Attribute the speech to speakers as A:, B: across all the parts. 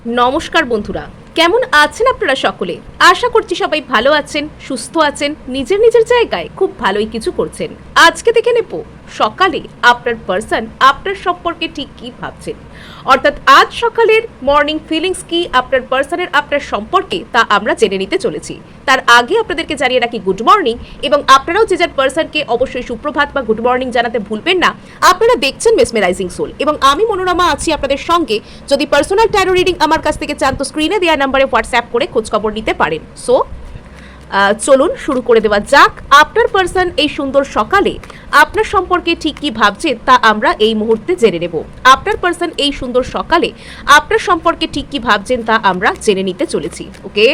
A: নমস্কার বন্ধুরা, কেমন আছেন আপনারা সকলে? আশা করছি সবাই ভালো আছেন, সুস্থ আছেন, নিজের নিজের জায়গায় খুব ভালোই কিছু করছেন। আজকে দেখে নেব সকালে আপনার পার্সন আপনার সম্পর্কে ঠিক কি ভাবছেন, অর্থাৎ আজ সকালের মর্নিং ফিলিংস কি আপনার পার্সনের আপনার সম্পর্কে তা আমরা জেনে নিতে চলেছি। তার আগে আপনাদেরকে জানিয়ে রাখি গুড মর্নিং, এবং আপনারাও যে যার পার্সনকে অবশ্যই সুপ্রভাত বা গুড মর্নিং জানাতে ভুলবেন না। আপনারা দেখছেন মেসমেরাইজিং সোল এবং আমি মনোরমা আছি আপনাদের সঙ্গে। যদি পার্সোনাল ট্যারো রিডিং আমার কাছ থেকে চান তো স্ক্রিনে দেওয়া নাম্বারে হোয়াটসঅ্যাপ করে খোঁজখবর নিতে পারেন। সো চলুন শুরু করে দেওয়া যাক। আপনার পার্সন এই সুন্দর সকালে আপনার সম্পর্কে ঠিক কি ভাবছে তা আমরা এই মুহূর্তে জেনে নেব। আপনার পার্সন এই সুন্দর সকালে আপনার সম্পর্কে ঠিক কি ভাবছেন তা আমরা জেনে নিতে চলেছি। ওকে,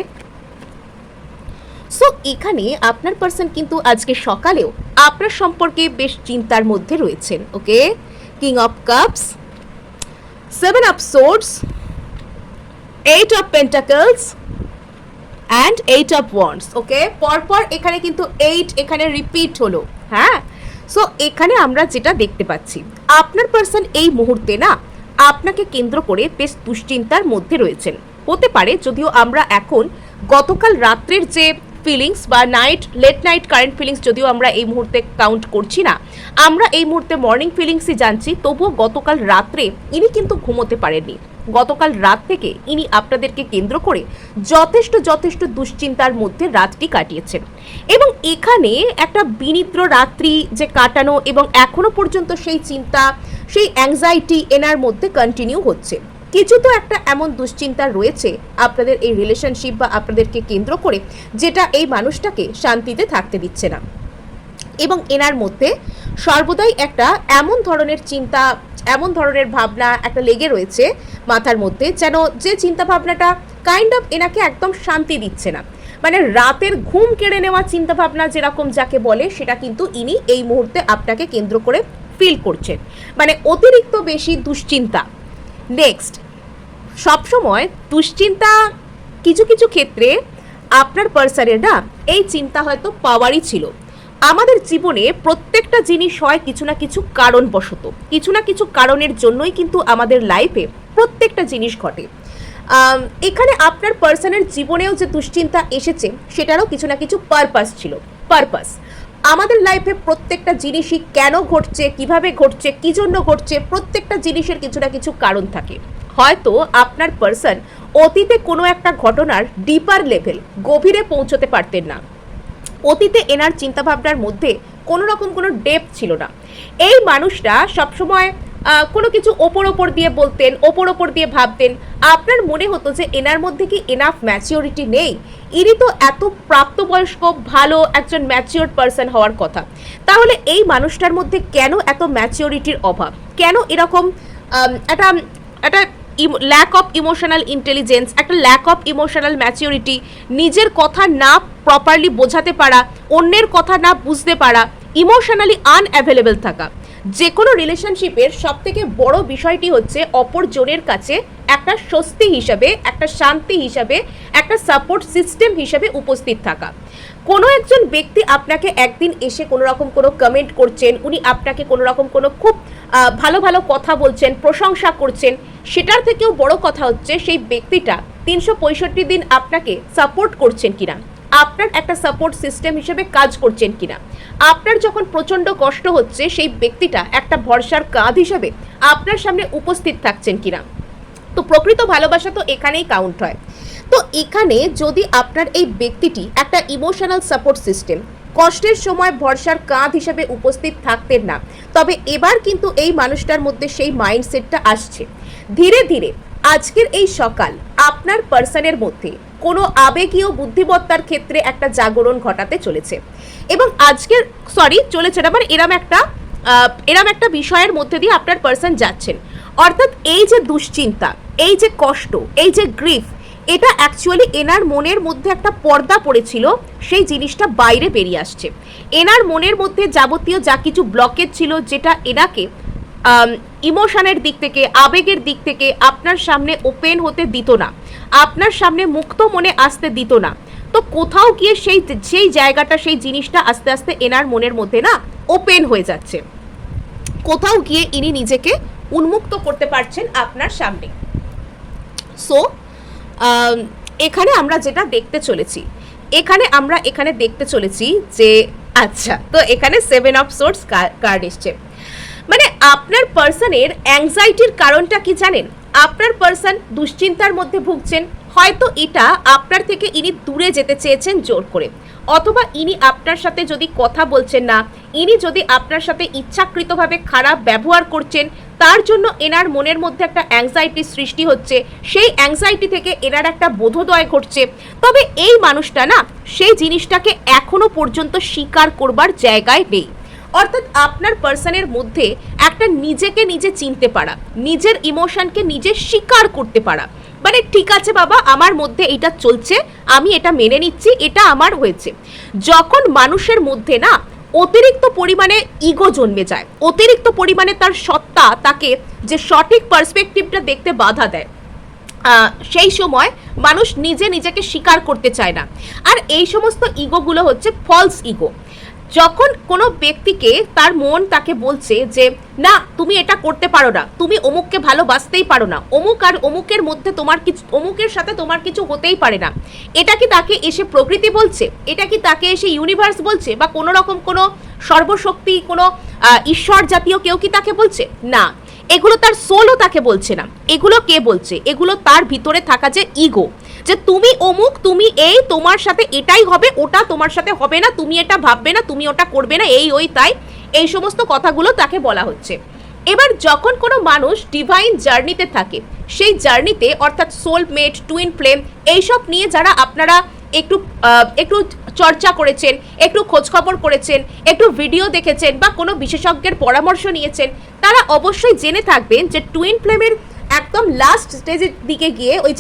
A: সো এখানে আপনার পার্সন কিন্তু আজকে সকালেও আপনার সম্পর্কে বেশ চিন্তার মধ্যে রয়েছেন। Okay, king of cups, 7 of swords, 8 of pentacles and 8 of wands. Okay, পরপর এখানে কিন্তু 8 এখানে রিপিট হলো। হ্যাঁ, সো এখানে আমরা যেটা দেখতে পাচ্ছি, আপনার পার্সন এই মুহূর্তে না আপনাকে কেন্দ্র করে বেশ দুশ্চিন্তার মধ্যে রয়েছেন। হতে পারে, যদিও আমরা এখন গতকাল রাত্রের যে ফিলিংস বা লেট নাইট কারেন্ট ফিলিংস যদিও আমরা এই মুহূর্তে কাউন্ট করছি না, আমরা এই মুহূর্তে মর্নিং ফিলিংসই জানছি, তবুও গতকাল রাত্রে ইনি কিন্তু ঘুমোতে পারেননি। গতকাল রাত থেকে ইনি আপনাদেরকে কেন্দ্র করে যথেষ্ট দুশ্চিন্তার মধ্যে রাতটি কাটিয়েছেন, এবং এখানে একটা বিনিদ্র রাত্রি যে কাটানো এবং এখনো পর্যন্ত সেই চিন্তা, সেই অ্যাংজাইটি এনার মধ্যে কন্টিনিউ হচ্ছে। কিছু তো একটা এমন দুশ্চিন্তা রয়েছে আপনাদের এই রিলেশনশিপ বা আপনাদেরকে কেন্দ্র করে, যেটা এই মানুষটাকে শান্তিতে থাকতে দিচ্ছে না, এবং এনার মধ্যে সর্বদাই একটা এমন ধরনের চিন্তা, এমন ধরনের ভাবনা একটা লেগে রয়েছে মাথার মধ্যে, যেন যে চিন্তা ভাবনাটা কাইন্ড অফ এনাকে একদম শান্তি দিচ্ছে না। মানে রাতের ঘুম কেড়ে নেওয়া চিন্তা ভাবনা যেরকম যাকে বলে, সেটা কিন্তু ইনি এই মুহূর্তে আপনাকে কেন্দ্র করে ফিল করছেন, মানে অতিরিক্ত বেশি দুশ্চিন্তা। নেক্সট, সবসময় দুশ্চিন্তা কিছু কিছু ক্ষেত্রে আপনার পার্সনের না এই চিন্তা হয়তো পাওয়ারই ছিল। আমাদের জীবনে প্রত্যেকটা জিনিস হয় কিছু না কিছু কারণবশত, কিছু না কিছু কারণের জন্যই কিন্তু আমাদের লাইফে প্রত্যেকটা জিনিস ঘটে। এখানে আপনার পার্সনের জীবনেও যে দুশ্চিন্তা এসেছে সেটারও কিছু না কিছু পারপাস ছিল। পারপাস, আমাদের লাইফে প্রত্যেকটা জিনিসই কেন ঘটছে, কিভাবে ঘটছে, কি জন্য ঘটছে, প্রত্যেকটা জিনিসের কিছু না কিছু কারণ থাকে। হয়তো আপনার পার্সন অতীতে কোনো একটা ঘটনার ডিপার লেভেল, গভীরে পৌঁছতে পারতেন না। অতীতে এনার চিন্তাভাবনার মধ্যে কোনো রকম কোনো ডেপথ ছিল না। এই মানুষটা সবসময় কোনো কিছু ওপর দিয়ে বলতেন, ওপর দিয়ে ভাবতেন। আপনার মনে হতো যে এনার মধ্যে কি এনাফ ম্যাচিওরিটি নেই, ইনি তো এত প্রাপ্তবয়স্ক ভালো একজন ম্যাচিওর পার্সন হওয়ার কথা, তাহলে এই মানুষটার মধ্যে কেন এত ম্যাচিওরিটির অভাব, কেন এরকম একটা ল্যাক অফ ইমোশনাল ইন্টেলিজেন্স, একটা ল্যাক অফ ইমোশনাল ম্যাচিওরিটি, নিজের কথা না প্রপারলি বোঝাতে পারা, অন্যের কথা না বুঝতে পারা, ইমোশনালি আনঅ্যাভেলেবল থাকা। যে কোনো রিলেশনশিপের সবথেকে বড় বিষয়টি হচ্ছে অপরজনের কাছে একটা স্বস্তি হিসাবে, একটা শান্তি হিসাবে, একটা সাপোর্ট সিস্টেম হিসাবে উপস্থিত থাকা। কোনো একজন ব্যক্তি আপনাকে একদিন এসে কোনো রকম কোনো কমেন্ট করছেন, উনি আপনাকে কোনো রকম কোনো খুব ভালো ভালো কথা বলছেন, প্রশংসা করছেন, সেটার থেকেও বড় কথা হচ্ছে সেই ব্যক্তিটা 365 দিন আপনাকে সাপোর্ট করছেন কিনা, আপনার একটা সাপোর্ট সিস্টেম হিসেবে কাজ করছেন কিনা। আপনার যখন প্রচণ্ড কষ্ট হচ্ছে সেই ব্যক্তিটা একটা ভরসার কাঁধ হিসেবে আপনার সামনে উপস্থিত থাকছেন কিনা। তো প্রকৃত ভালোবাসা তো এখানেই কাউন্ট হয়। তো এখানে যদি আপনার এই ব্যক্তিটি একটা ইমোশনাল সাপোর্ট সিস্টেম, কষ্টের সময় ভরসার কাঁধ হিসেবে উপস্থিত থাকতেন না, তবে এবার কিন্তু এই মানুষটার মধ্যে সেই মাইন্ডসেটটা আসছে ধীরে ধীরে। আজকের এই সকাল আপনার পার্সনের মধ্যে কোনো আবেগীয় বুদ্ধিমত্তার ক্ষেত্রে একটা জাগরণ ঘটাতে চলেছে, এবং আজকের চলেছে না, মানে এরম একটা বিষয়ের মধ্যে দিয়ে আপনার পার্সন যাচ্ছেন। অর্থাৎ এই যে দুশ্চিন্তা, এই যে কষ্ট, এই যে গ্রিফ, এটা অ্যাকচুয়ালি এনার মনের মধ্যে একটা পর্দা পড়েছিল, সেই জিনিসটা বাইরে বেরিয়ে আসছে। এনার মনের মধ্যে যাবতীয় যা কিছু ব্লকেজ ছিল, যেটা এনাকে ইমোশনের দিক থেকে, আবেগের দিক থেকে আপনার সামনে ওপেন হতে দিত না, আপনার সামনে মুক্ত মনে আসতে দিত না, তো কোথাও গিয়ে সেই জায়গাটা, সেই জিনিসটা আস্তে আস্তে এনার মনের মধ্যে না ওপেন হয়ে যাচ্ছে। কোথাও গিয়ে ইনি নিজেকে উন্মুক্ত করতে পারছেন আপনার সামনে। সো এখানে আমরা যেটা দেখতে চলেছি, এখানে দেখতে চলেছি যে আচ্ছা, তো এখানে 7 অফ সোর্স কার্ড এসছে। মানে আপনার পার্সনের অ্যাংজাইটির কারণটা কি জানেন? আপনার পার্সন দুশ্চিন্তার মধ্যে ভুগছেন, হয়তো এটা আপনার থেকে ইনি দূরে যেতে চেয়েছেন জোর করে, অথবা ইনি আপনার সাথে যদি কথা বলছেন না, ইনি যদি আপনার সাথে ইচ্ছাকৃতভাবে খারাপ ব্যবহার করছেন, তার জন্য এনার মনের মধ্যে একটা অ্যাংজাইটি সৃষ্টি হচ্ছে, সেই অ্যাংজাইটি থেকে এনার একটা বোধোদয় ঘটছে। তবে এই মানুষটা না সেই জিনিসটাকে এখনো পর্যন্ত স্বীকার করবার জায়গায় নেই। অর্থাৎ আপনার পার্সনের মধ্যে একটা নিজেকে নিজে চিনতে পারা, নিজের ইমোশনকে নিজে স্বীকার করতে পারা, মানে ঠিক আছে বাবা আমার মধ্যে এটা চলছে, আমি এটা মেনে নিচ্ছি, এটা আমার হয়েছে। যখন মানুষের মধ্যে না অতিরিক্ত পরিমাণে ইগো জন্মে যায়, অতিরিক্ত পরিমাণে তার সত্তা তাকে যে সঠিক পার্সপেক্টিভটা দেখতে বাধা দেয়, সেই সময় মানুষ নিজেকে স্বীকার করতে চায় না। আর এই সমস্ত ইগোগুলো হচ্ছে ফলস ইগো। যখন কোনো ব্যক্তিকে তার মন তাকে বলছে যে না তুমি এটা করতে পারো না, তুমি অমুককে ভালোবাসতেই পারো না, অমুক আর অমুকের মধ্যে তোমার কিছু, অমুকের সাথে তোমার কিছু হতেই পারে না, এটা কি তাকে এসে প্রকৃতি বলছে? এটা কি তাকে এসে ইউনিভার্স বলছে? বা কোনো রকম কোনো সর্বশক্তি, কোনো ঈশ্বর জাতীয় কেউ কি তাকে বলছে? না, এগুলো তার সোলও তাকে বলছে না। এগুলো কে বলছে? এগুলো তার ভিতরে থাকা যে ইগো, যে তুমি অমুক, তুমি এই, তোমার সাথে এটাই হবে, ওটা তোমার সাথে হবে না, তুমি এটা ভাববে না, তুমি ওটা করবে না, এই ওই তাই, এই সমস্ত কথাগুলো তাকে বলা হচ্ছে। এবার যখন কোনো মানুষ ডিভাইন জার্নিতে থাকে, সেই জার্নিতে অর্থাৎ সোলমেট, টুইন ফ্লেম, এইসব নিয়ে যারা আপনারা একটু চর্চা করেছেন, একটু খোঁজখবর করেছেন, একটু ভিডিও দেখেছেন বা কোনো বিশেষজ্ঞের পরামর্শ নিয়েছেন, তারা অবশ্যই জেনে থাকবেন যে টুইন ফ্লেমের একদম লাস্ট স্টেজের দিকে গিয়ে ওই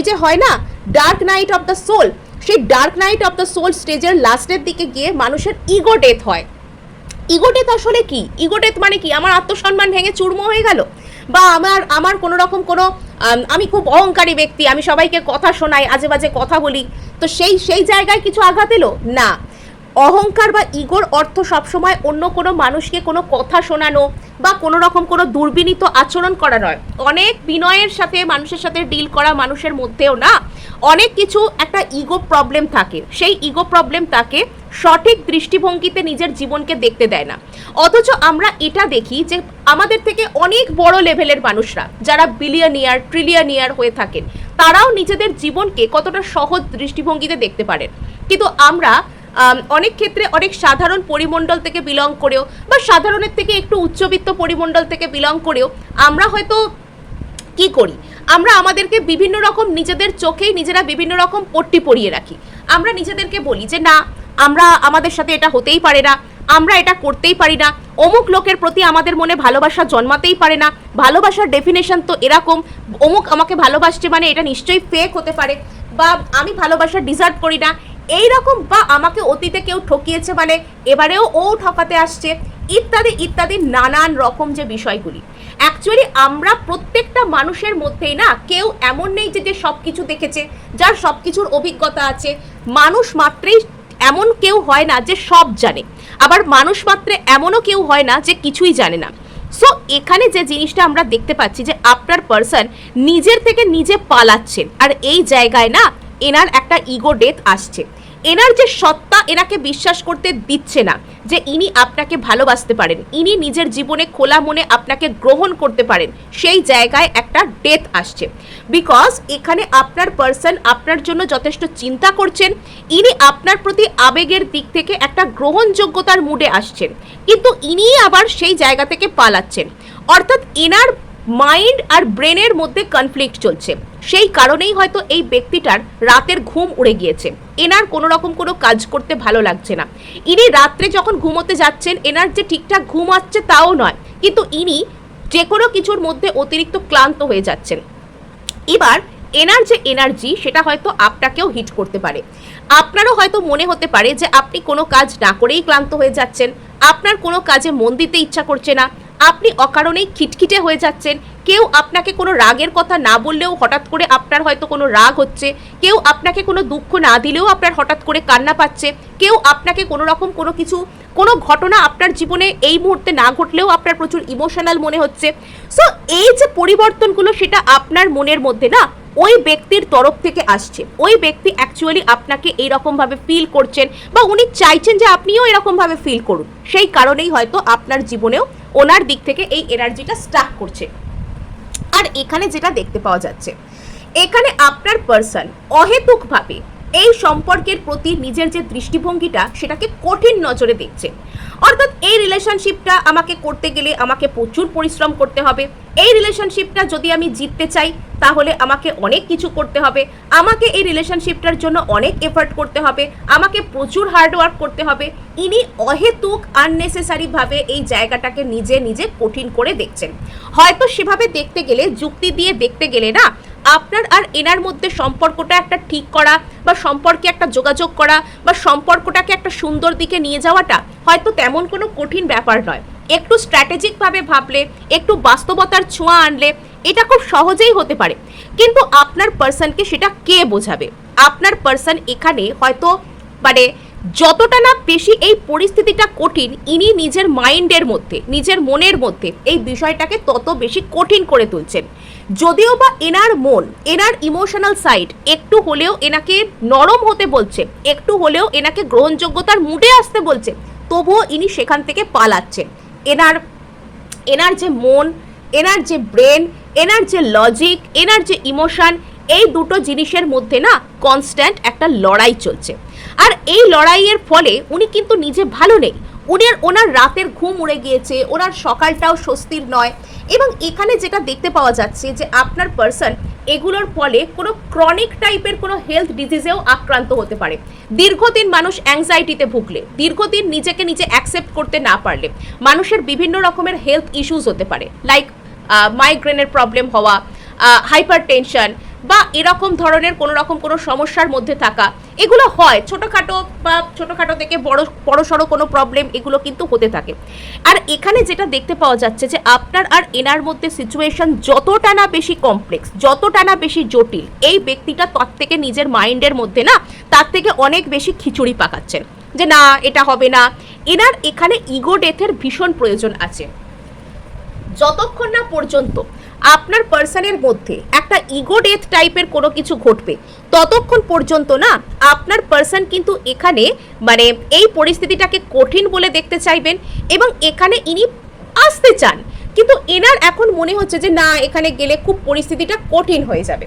A: যে হয় না dark night of the soul, সেই dark night of the soul স্টেজের লাস্টের দিকে গিয়ে মানুষের ইগো ডেথ হয়। ইগো ডেথ আসলে কি? ইগো ডেথ মানে কি? আমার আত্মসম্মান ভেঙে চূর্ণ হয়ে গেল, বা আমার কোনো রকম কোনো আমি খুব অহংকারী ব্যক্তি, আমি সবাইকে কথা শোনাই, আজে বাজে কথা বলি, তো সেই জায়গায় কিছু আঘাত এলো না। অহংকার বা ইগোর অর্থ সবসময় অন্য কোনো মানুষকে কোনো কথা শোনানো বা কোনো রকম কোনো দুর্বিনীত আচরণ করা নয়। অনেক বিনয়ের সাথে মানুষের সাথে ডিল করা মানুষের মধ্যেও না অনেক কিছু একটা ইগো প্রবলেম থাকে, সেই ইগো প্রবলেম তাকে সঠিক দৃষ্টিভঙ্গিতে নিজের জীবনকে দেখতে দেয় না। অথচ আমরা এটা দেখি যে আমাদের থেকে অনেক বড় লেভেলের মানুষরা যারা বিলিয়নিয়ার, ট্রিলিয়নিয়ার হয়ে থাকেন, তারাও নিজেদের জীবনকে কতটা সহজ দৃষ্টিভঙ্গিতে দেখতে পারেন। কিন্তু আমরা অনেক ক্ষেত্রে অনেক সাধারণ পরিমণ্ডল থেকে বিলং করেও বা সাধারণের থেকে একটু উচ্চবিত্ত পরিমণ্ডল থেকে বিলং করেও আমরা হয়তো কি করি, আমরা আমাদেরকে বিভিন্ন রকম নিজেদের চোখেই নিজেরা বিভিন্ন রকম পট্টি পরিয়ে রাখি। আমরা নিজেদেরকে বলি যে না, আমাদের সাথে এটা হতেই পারে না, আমরা এটা করতেই পারি না, অমুক লোকের প্রতি আমাদের মনে ভালোবাসা জন্মাতেই পারে না, ভালোবাসার ডেফিনেশন তো এরকম, অমুক আমাকে ভালোবাসছে মানে এটা নিশ্চয়ই ফেক হতে পারে, বা আমি ভালোবাসা ডিজার্ভ করি না, এই রকম, বা আমাকে অতীতে কেউ ঠকিয়েছে মানে এবারেও ও ঠকাতে আসছে, ইত্যাদি ইত্যাদি নানান রকম যে বিষয়গুলি। অ্যাকচুয়ালি আমরা প্রত্যেকটা মানুষের মধ্যেই না কেউ এমন নেই যে সব কিছু দেখেছে, যার সব কিছুর অভিজ্ঞতা আছে। মানুষ মাত্রেই এমন কেউ হয় না যে সব জানে, আবার মানুষ মাত্রে এমনও কেউ হয় না যে কিছুই জানে না। সো এখানে যে জিনিসটা আমরা দেখতে পাচ্ছি যে আপনার পার্সন নিজের থেকে নিজে পালাচ্ছেন, আর এই জায়গায় না এনার একটা ইগো ডেথ আসছে। এনার যে সত্তা এনাকে বিশ্বাস করতে দিচ্ছে না যে ইনি আপনাকে ভালোবাসতে পারেন, ইনি নিজের জীবনে খোলা মনে আপনাকে গ্রহণ করতে পারেন, সেই জায়গায় একটা ডেথ আসছে। বিকজ এখানে আপনার পার্সন আপনার জন্য যথেষ্ট চিন্তা করছেন, ইনি আপনার প্রতি আবেগের দিক থেকে একটা গ্রহণযোগ্যতার মুডে আসছেন, কিন্তু ইনি আবার সেই জায়গা থেকে পালাচ্ছেন। অর্থাৎ এনার মাইন্ড আর ব্রেনের মধ্যে কনফ্লিক্ট চলছে। সেই কারণেই হয়তো এই ব্যক্তিটার রাতের ঘুম উড়ে গিয়েছে, এনার কোনো রকম কোনো কাজ করতে ভালো লাগছে না। ইনি রাত্রে যখন ঘুমোতে যাচ্ছেন এনার যে ঠিকঠাক ঘুম আসছে তাও নয়, কিন্তু ইনি যে কোনো কিছুর মধ্যে অতিরিক্ত ক্লান্ত হয়ে যাচ্ছেন। এবার এনার যে এনার্জি সেটা হয়তো আপনাকেও হিট করতে পারে। আপনারও হয়তো মনে হতে পারে যে আপনি কোনো কাজ না করেই ক্লান্ত হয়ে যাচ্ছেন, আপনার কোনো কাজে মন দিতে ইচ্ছা করছে না, আপনি অকারণেই খিটখিটে হয়ে যাচ্ছেন, কেউ আপনাকে কোনো রাগের কথা না বললেও হঠাৎ করে আপনার হয়তো কোনো রাগ হচ্ছে, কেউ আপনাকে কোনো দুঃখ না দিলেও আপনার হঠাৎ করে কান্না পাচ্ছে, কেউ আপনাকে কোনো রকম কোনো কিছু কোনো ঘটনা আপনার জীবনে এই মুহূর্তে না ঘটলেও আপনার প্রচুর ইমোশনাল মনে হচ্ছে। সো এই যে পরিবর্তনগুলো সেটা আপনার মনের মধ্যে না ওই ব্যক্তির তরফ থেকে আসছে, ওই ব্যক্তি অ্যাকচুয়ালি আপনাকে এইরকমভাবে ফিল করছেন বা উনি চাইছেন যে আপনিও এরকমভাবে ফিল করুন, সেই কারণেই হয়তো আপনার জীবনেও ওনার দিক থেকে এই এনার্জিটা স্টাক করছে। আর এখানে যেটা দেখতে পাওয়া যাচ্ছে, এখানে আপনার পার্সন অহেতুকভাবে এই সম্পর্কের প্রতি নিজের যে দৃষ্টিভঙ্গিটা সেটাকে কঠিন নজরে দেখছে। অর্থাৎ এই রিলেশনশিপটা আমাকে করতে গেলে আমাকে প্রচুর পরিশ্রম করতে হবে, এই রিলেশনশিপটা যদি আমি জিততে চাই তাহলে আমাকে অনেক কিছু করতে হবে, আমাকে এই রিলেশনশিপটার জন্য অনেক এফর্ট করতে হবে, আমাকে প্রচুর হার্ডওয়ার্ক করতে হবে। ইনি অহেতুক আননেসেসারিভাবে এই জায়গাটাকে নিজে নিজে কঠিন করে দেখছেন। হয়তো সেভাবে দেখতে গেলে, যুক্তি দিয়ে দেখতে গেলে না, আপনার আর এনার মধ্যে সম্পর্কটা একটা ঠিক করা বা সম্পর্কে একটা যোগাযোগ করা বা সম্পর্কটাকে একটা সুন্দর দিকে নিয়ে যাওয়াটা হয়তো তেমন কোনো কঠিন ব্যাপার নয়। একটু স্ট্র্যাটেজিকভাবে ভাবলে, একটু বাস্তবতার ছোঁয়া আনলে এটা খুব সহজেই হতে পারে। কিন্তু আপনার পার্সনকে সেটা কে বোঝাবে? আপনার পার্সন এখানে হয়তো মানে যতটা না বেশি এই পরিস্থিতিটা কঠিন, ইনি নিজের মাইন্ডের মধ্যে, নিজের মনের মধ্যে এই বিষয়টাকে তত বেশি কঠিন করে তুলছেন। যদিও বা এনার মন, এনার ইমোশনাল সাইড একটু হলেও এনাকে নরম হতে বলছে, একটু হলেও এনাকে গ্রহণযোগ্যতার মুডে আসতে বলছে, তবুও ইনি সেখান থেকে পালাচ্ছেন। এনার যে মন, এনার যে ব্রেন, এনার যে লজিক, এনার যে ইমোশন, এই দুটো জিনিসের মধ্যে না কনস্ট্যান্ট একটা লড়াই চলছে। আর এই লড়াইয়ের ফলে উনি কিন্তু নিজে ভালো নেই, ওনার রাতের ঘুম উড়ে গিয়েছে, ওনার সকালটাও স্বস্তির নয়। এবং এখানে যেটা দেখতে পাওয়া যাচ্ছে যে আপনার পার্সন এগুলোর ফলে কোনো ক্রনিক টাইপের কোনো হেলথ ডিজিজেও আক্রান্ত হতে পারে। দীর্ঘদিন মানুষ অ্যাংজাইটিতে ভুগলে, দীর্ঘদিন নিজেকে নিজে অ্যাকসেপ্ট করতে না পারলে মানুষের বিভিন্ন রকমের হেলথ ইস্যুস হতে পারে, লাইক মাইগ্রেনের প্রবলেম হওয়া, হাইপার টেনশন বা এরকম ধরনের কোনো রকম কোনো সমস্যার মধ্যে থাকা, এগুলো হয় ছোটোখাটো বা ছোটোখাটো থেকে বড়সড় কোনো প্রবলেম, এগুলো কিন্তু হতে থাকে। আর এখানে যেটা দেখতে পাওয়া যাচ্ছে যে আপনার আর এনার মধ্যে সিচুয়েশন যতটা না বেশি কমপ্লেক্স, যতটা না বেশি জটিল, এই ব্যক্তিটা তার থেকে নিজের মাইন্ডের মধ্যে না তার থেকে অনেক বেশি খিচুড়ি পাকাচ্ছেন যে না এটা হবে না। এনার এখানে ইগো ডেথের ভীষণ প্রয়োজন আছে। যতক্ষণ না পর্যন্ত আপনার পার্সনের মধ্যে একটা ইগো ডেথ টাইপের কোনো কিছু ঘটবে, ততক্ষণ পর্যন্ত না আপনার পার্সন কিন্তু এখানে মানে এই পরিস্থিতিটাকে কঠিন বলে দেখতে চাইবেন এবং এখানে ইনি আসতে চান। কিন্তু এনার এখন মনে হচ্ছে যে না, এখানে গেলে খুব পরিস্থিতিটা কঠিন হয়ে যাবে।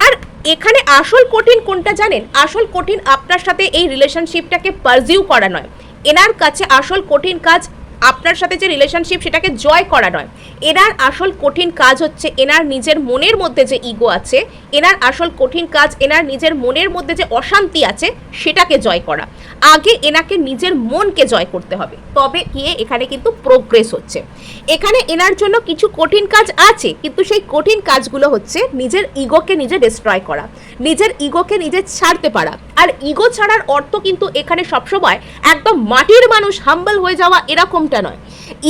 A: আর এখানে আসল কঠিন কোনটা জানেন? আসল কঠিন আপনার সাথে এই রিলেশনশিপটাকে পারজিউ করা নয়। এনার কাছে আসল কঠিন কাজ আপনার সাথে যে রিলেশনশিপ সেটাকে জয় করা নয়। এনার আসল কঠিন কাজ হচ্ছে এনার নিজের মনের মধ্যে যে ইগো আছে, এনার আসল কঠিন কাজ এনার নিজের মনের মধ্যে যে অশান্তি আছে সেটাকে জয় করা। আগে এনাকে নিজের মনকে জয় করতে হবে, তবে গিয়ে এখানে কিন্তু প্রোগ্রেস হচ্ছে। এখানে এনার জন্য কিছু কঠিন কাজ আছে, কিন্তু সেই কঠিন কাজগুলো হচ্ছে নিজের ইগোকে নিজে ডিস্ট্রয় করা, নিজের ইগোকে নিজে ছাড়তে পারা। আর ইগো ছাড়ার অর্থ কিন্তু এখানে সবসময় একদম মাটির মানুষ হাম্বল হয়ে যাওয়া এরকমটা নয়।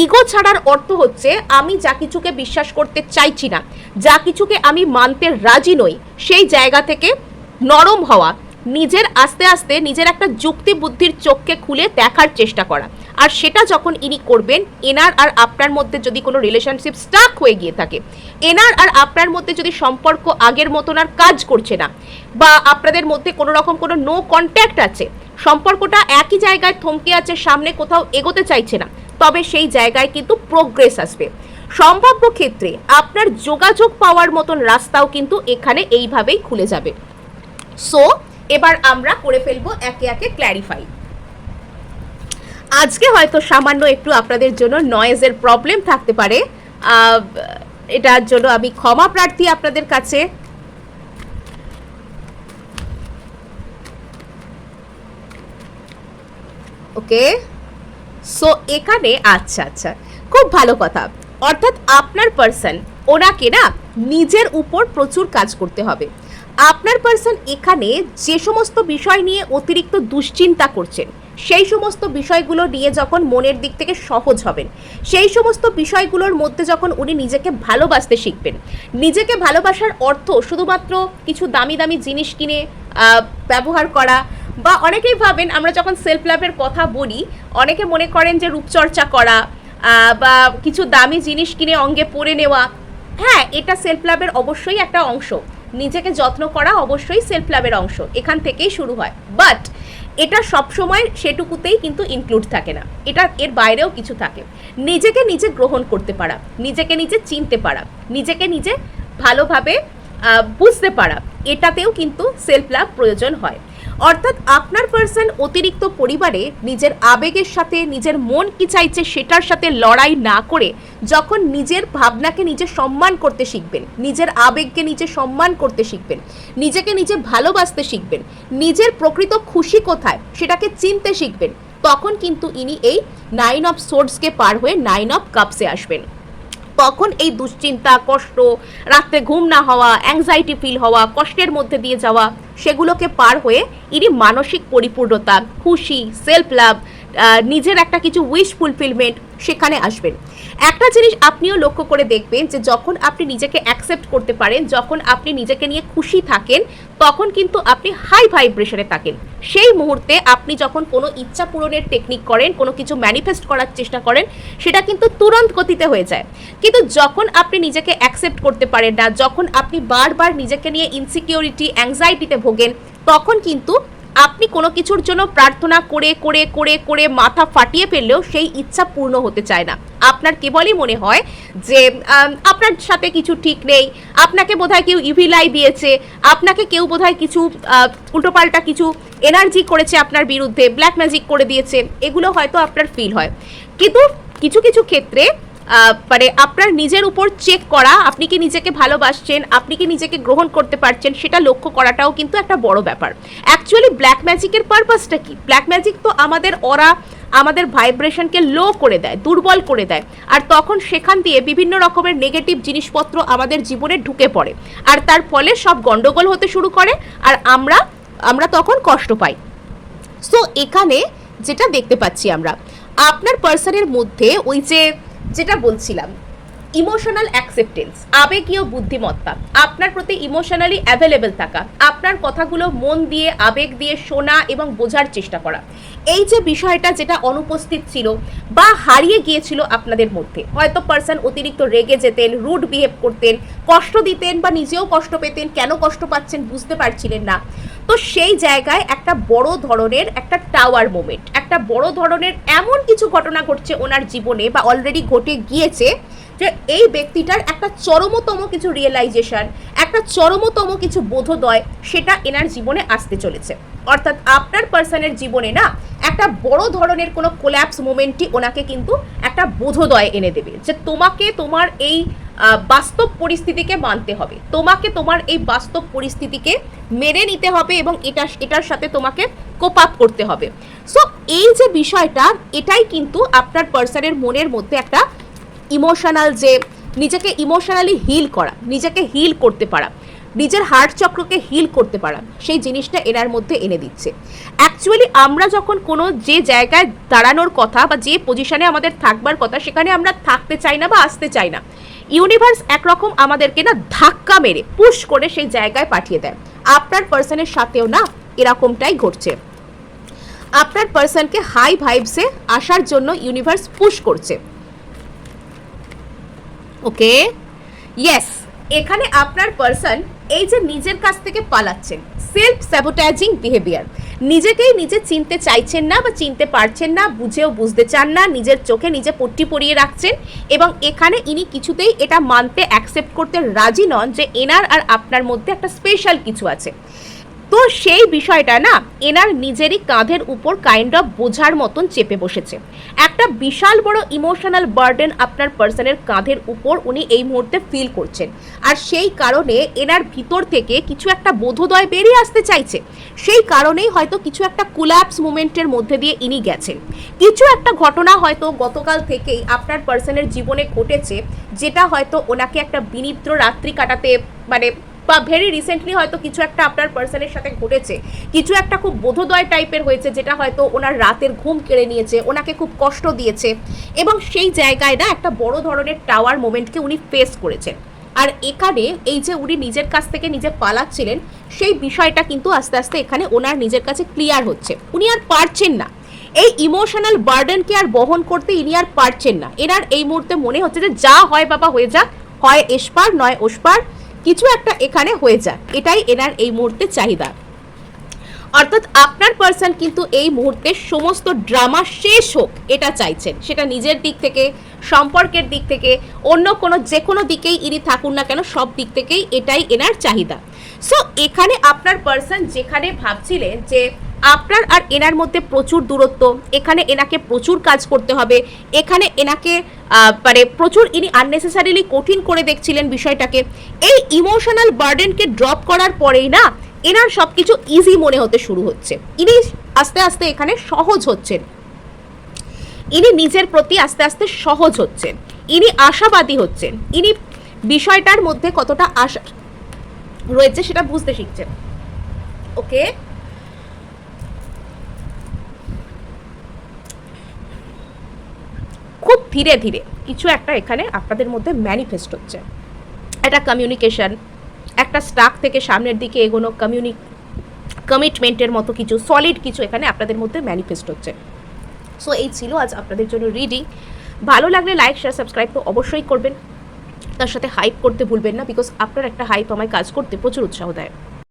A: ইগো ছাড়ার অর্থ হচ্ছে আমি যা কিছুকে বিশ্বাস করতে চাইছি না, যা কিছুকে আমি মানতে রাজি নই, সেই জায়গা থেকে নরম হওয়া, নিজের আস্তে আস্তে নিজের একটা যুক্তি বুদ্ধির চোখকে খুলে দেখার চেষ্টা করা। আর সেটা যখন ইনি করবেন, এনার আর আপনার মধ্যে যদি কোনো রিলেশনশিপ স্টাক হয়ে গিয়ে থাকে, এনার আর আপনার মধ্যে যদি সম্পর্ক আগের মতন আর কাজ করছে না, বা আপনাদের মধ্যে কোনো রকম কোনো নো কন্ট্যাক্ট আছে, সম্পর্কটা একই জায়গায় থমকে আছে, সামনে কোথাও এগোতে চাইছে না, তবে সেই জায়গায় কিন্তু প্রোগ্রেস আসবে। সম্ভাব্য ক্ষেত্রে আপনার যোগাযোগ পাওয়ার মতন রাস্তাও কিন্তু এখানে এইভাবেই খুলে যাবে। সো এবার আমরা করে ফেলবো একে একে ক্ল্যারিফাই। আজকে হয়তো সামান্য একটু আপনাদের জন্য নয়েজের প্রবলেম থাকতে পারে, এটার জন্য আমি ক্ষমা প্রার্থী আপনাদের কাছে। ওকে, সো এখানে আচ্ছা খুব ভালো কথা। অর্থাৎ আপনার পার্সন, ওনাকে না নিজের উপর প্রচুর কাজ করতে হবে। আপনার পার্সন এখানে যে সমস্ত বিষয় নিয়ে অতিরিক্ত দুশ্চিন্তা করছেন, সেই সমস্ত বিষয়গুলো নিয়ে যখন মনের দিক থেকে সহজ হবেন, সেই সমস্ত বিষয়গুলোর মধ্যে যখন উনি নিজেকে ভালোবাসতে শিখবেন। নিজেকে ভালোবাসার অর্থ শুধুমাত্র কিছু দামি দামি জিনিস কিনে ব্যবহার করা, বা অনেকেই ভাবেন আমরা যখন সেলফ লাভের কথা বলি অনেকে মনে করেন যে রূপচর্চা করা বা কিছু দামি জিনিস কিনে অঙ্গে পরে নেওয়া। হ্যাঁ, এটা সেলফ লাভের অবশ্যই একটা অংশ, নিজেকে যত্ন করা অবশ্যই সেলফ লাভের অংশ, এখান থেকেই শুরু হয়। বাট এটা সবসময় সেটুকুতেই কিন্তু ইনক্লুড থাকে না, এটা এর বাইরেও কিছু থাকে। নিজেকে নিজে গ্রহণ করতে পারা, নিজেকে নিজে চিনতে পারা, নিজেকে নিজে ভালোভাবে বুঝতে পারা, এটাতেও কিন্তু সেলফ লাভ প্রয়োজন হয়। অর্থাৎ আপনার পার্সন অতিরিক্ত পরিবারে নিজের আবেগের সাথে, নিজের মন কি চাইছে সেটার সাথে লড়াই না করে যখন নিজের ভাবনাকে নিজে সম্মান করতে শিখবেন, নিজের আবেগকে নিজে সম্মান করতে শিখবেন, নিজেকে নিজে ভালোবাসতে শিখবেন, নিজের প্রকৃত খুশি কোথায় সেটাকে চিনতে শিখবেন, তখন কিন্তু ইনি এই 9 অফ সোর্ডসকে পার হয়ে 9 অফ কাপসে আসবেন। তখন এই দুশ্চিন্তা, কষ্ট, রাত্রে ঘুম না হওয়া, অ্যাংজাইটি ফিল হওয়া, কষ্টের মধ্যে দিয়ে যাওয়া, সেগুলোকে পার হয়ে ইনি মানসিক পরিপূর্ণতা, খুশি, সেলফ লাভ, নিজের একটা কিছু উইশ ফুলফিলমেন্ট, সেখানে আসবেন। একটা জিনিস আপনিও লক্ষ্য করে দেখবেন যে যখন আপনি নিজেকে অ্যাকসেপ্ট করতে পারেন, যখন আপনি নিজেকে নিয়ে খুশি থাকেন, তখন কিন্তু আপনি হাই ভাইব্রেশনে থাকেন। সেই মুহূর্তে আপনি যখন কোনো ইচ্ছা পূরণের টেকনিক করেন, কোনো কিছু ম্যানিফেস্ট করার চেষ্টা করেন, সেটা কিন্তু তুরন্ত গতিতে হয়ে যায়। কিন্তু যখন আপনি নিজেকে অ্যাকসেপ্ট করতে পারেন না, যখন আপনি বারবার নিজেকে নিয়ে ইনসিকিউরিটি, অ্যাংজাইটিতে ভোগেন, তখন কিন্তু আপনি কোনো কিছুর জন্য প্রার্থনা করে করে করে করে মাথা ফাটিয়ে ফেললেও সেই ইচ্ছা পূর্ণ হতে চায় না। আপনার কেবলই মনে হয় যে আপনার সাথে কিছু ঠিক নেই, আপনাকে বোধহয় কেউ ইভিলাই দিয়েছে, আপনাকে কেউ বোধহয় কিছু উল্টোপাল্টা কিছু এনার্জি করেছে আপনার বিরুদ্ধে, ব্ল্যাক ম্যাজিক করে দিয়েছে, এগুলো হয়তো আপনার ফিল হয়। কিন্তু কিছু কিছু ক্ষেত্রে মানে আপনার নিজের উপর চেক করা, আপনি কি নিজেকে ভালোবাসছেন, আপনি কি নিজেকে গ্রহণ করতে পারছেন, সেটা লক্ষ্য করাটাও কিন্তু একটা বড় ব্যাপার। অ্যাকচুয়ালি ব্ল্যাক ম্যাজিকের পারপাসটা কি? ব্ল্যাক ম্যাজিক তো আমাদের অরা, আমাদের ভাইব্রেশনকে লো করে দেয়, দুর্বল করে দেয়, আর তখন সেখান দিয়ে বিভিন্ন রকমের নেগেটিভ জিনিসপত্র আমাদের জীবনে ঢুকে পড়ে, আর তার ফলে সব গন্ডগোল হতে শুরু করে, আর আমরা তখন কষ্ট পাই। সো এখানে যেটা দেখতে পাচ্ছি আমরা, আপনার পার্সনের মধ্যে ওই যেটা বলছিলাম, ইমোশনাল অ্যাকসেপ্টেন্স, আবেগীয় বুদ্ধিমত্তা, আপনার প্রতি ইমোশনালি অ্যাভেলেবেল থাকা, আপনার কথাগুলো মন দিয়ে, আবেগ দিয়ে শোনা এবং বোঝার চেষ্টা করা, এই যে বিষয়টা যেটা অনুপস্থিত ছিল বা হারিয়ে গিয়েছিল আপনাদের মধ্যে, হয়তো পার্সন অতিরিক্ত রেগে যেতেন, রুড বিহেভ করতেন, কষ্ট দিতেন বা নিজেও কষ্ট পেতেন, কেন কষ্ট পাচ্ছেন বুঝতে পারছিলেন না। তো সেই জায়গায় একটা বড় ধরনের একটা টাওয়ার মোমেন্ট, একটা বড় ধরনের এমন কিছু ঘটনা ঘটছে ওনার জীবনে বা অলরেডি ঘটে গিয়েছে যে এই ব্যক্তিটার একটা চরমতম কিছু রিয়েলাইজেশন, একটা চরমতম কিছু বোধোদয়, সেটা এনার জীবনে আসতে চলেছে। অর্থাৎ আপনার পার্সনের জীবনে না একটা বড় ধরনের কোনো কোল্যাপস মোমেন্টই ওনাকে কিন্তু একটা বোধোদয় এনে দেবে যে তোমাকে তোমার এই বাস্তব পরিস্থিতিকে মানতে হবে, তোমাকে তোমার এই বাস্তব পরিস্থিতিকে মেনে নিতে হবে এবং এটার সাথে তোমাকে কোপ আপ করতে হবে। সো এই যে বিষয়টা, এটাই কিন্তু আপনার পার্সনের মনের মধ্যে একটা ইমোশনাল, যে নিজেকে ইমোশনালি হিল করা, নিজেকে হিল করতে পারা, নিজের হার্ট চক্রকে হিল করতে পারা, সেই জিনিসটা এনার মধ্যে এনে দিচ্ছে। অ্যাকচুয়ালি আমরা যখন কোনো যে জায়গায় দাঁড়ানোর কথা বা যে পজিশনে আমাদের থাকবার কথা, সেখানে আমরা থাকতে চাই না বা আসতে চাই না, ইউনিভার্স একরকম আমাদেরকে না ধাক্কা মেরে পুশ করে সেই জায়গায় পাঠিয়ে দেয়। আপনার পার্সনের সাথেও না এরকমটাই ঘটছে। আপনার পার্সনকে হাই ভাইবসে আসার জন্য ইউনিভার্স পুশ করছে। ওকে, ইয়েস, এখানে আপনার পার্সন এই যে নিজের কাছ থেকে পালাচ্ছেন, সেলফ স্যাবোটাজিং বিহেভিয়ার, নিজেকেই নিজে চিনতে চাইছেন না বা চিনতে পারছেন না, বুঝেও বুঝতে চান না, নিজের চোখে নিজে পট্টি পরিয়ে রাখছেন, এবং এখানে ইনি কিছুতেই এটা মানতে, অ্যাকসেপ্ট করতে রাজি নন যে এনার আর আপনার মধ্যে একটা স্পেশাল কিছু আছে। তো সেই বিষয়টা না এনার নিজেরই কাঁধের উপর কাইন্ড অফ বোঝার মতন চেপে বসেছে। একটা বিশাল বড় ইমোশনাল বার্ডেন আপনার পার্সনের কাঁধের উপর উনি এই মুহূর্তে ফিল করছেন, আর সেই কারণে এনার ভিতর থেকে কিছু একটা বোধোদয় বেরিয়ে আসতে চাইছে। সেই কারণেই হয়তো কিছু একটা কোল্যাপস মুভমেন্টের মধ্যে দিয়ে ইনি গেছেন। কিছু একটা ঘটনা হয়তো গতকাল থেকেই আপনার পার্সনের জীবনে ঘটেছে, যেটা হয়তো ওনাকে একটা বিনিদ্র রাত্রি কাটাতে মানে বা ভেরি রিসেন্টলি হয়তো কিছু একটা আপনার পার্সনের সাথে ঘটেছে, কিছু একটা খুব বোধোদয় টাইপের হয়েছে, যেটা হয়তো ওনার রাতের ঘুম কেড়ে নিয়েছে, ওনাকে খুব কষ্ট দিয়েছে, এবং সেই জায়গায় না একটা বড় ধরনের টাওয়ার মোমেন্টকে উনি ফেস করেছেন। আর এখানে এই যে উনি নিজের কাছ থেকে নিজে পালাচ্ছিলেন, সেই বিষয়টা কিন্তু আস্তে আস্তে এখানে ওনার নিজের কাছে ক্লিয়ার হচ্ছে। উনি আর পারছেন না এই ইমোশনাল বার্ডেনকে আর বহন করতে, ইনি আর পারছেন না। এনার এই মুহূর্তে মনে হচ্ছে যে যা হয় বাবা হয়ে যাক, হয় এসপার নয় ওসপার, কিছু একটা এখানে হয়ে যাক, এটাই এনার এই মুহূর্তে চাহিদা। অর্থাৎ আপনার পার্সন কিন্তু এই মুহূর্তে সমস্ত ড্রামা শেষ হোক এটা চাইছেন, সেটা নিজের দিক থেকে, সম্পর্কের দিক থেকে, অন্য কোনো যে কোনো দিকেই ইনি থাকুন না কেন, সব দিক থেকেই এটাই এনার চাহিদা। সো এখানে আপনার পার্সন যেখানে ভাবছিলেন যে আপনার আর এনার মধ্যে প্রচুর দূরত্ব, এখানে এনাকে প্রচুর কাজ করতে হবে, এখানে এনাকে মানে প্রচুর ইনি আননেসেসারিলি কঠিন করে দেখছিলেন বিষয়টাকে, এই ইমোশনাল বার্ডেনকে ড্রপ করার পরেই না এনার সব কিছু ইজি মনে হতে শুরু হচ্ছে। ইনি আস্তে আস্তে এখানে সহজ হচ্ছেন, ইনি নিজের প্রতি আস্তে আস্তে সহজ হচ্ছেন, ইনি আশাবাদী হচ্ছেন, ইনি বিষয়টার মধ্যে কতটা আশা রয়েছে সেটা বুঝতে শিখছেন। ওকে, খুব ধীরে ধীরে কিছু একটা এখানে আপনাদের মধ্যে ম্যানিফেস্ট হচ্ছে, একটা কমিউনিকেশন, একটা স্টাক থেকে সামনের দিকে এগোনো কমিটমেন্টের মতো কিছু সলিড কিছু এখানে আপনাদের মধ্যে ম্যানিফেস্ট হচ্ছে। সো এই ছিল আজ আপনাদের জন্য রিডিং। ভালো লাগলে লাইক শেয়ার সাবস্ক্রাইব তো অবশ্যই করবেন, তার সাথে হাইপ করতে ভুলবেন না, বিকজ আপনার একটা হাইপ আমায় কাজ করতে প্রচুর উৎসাহ দেয়।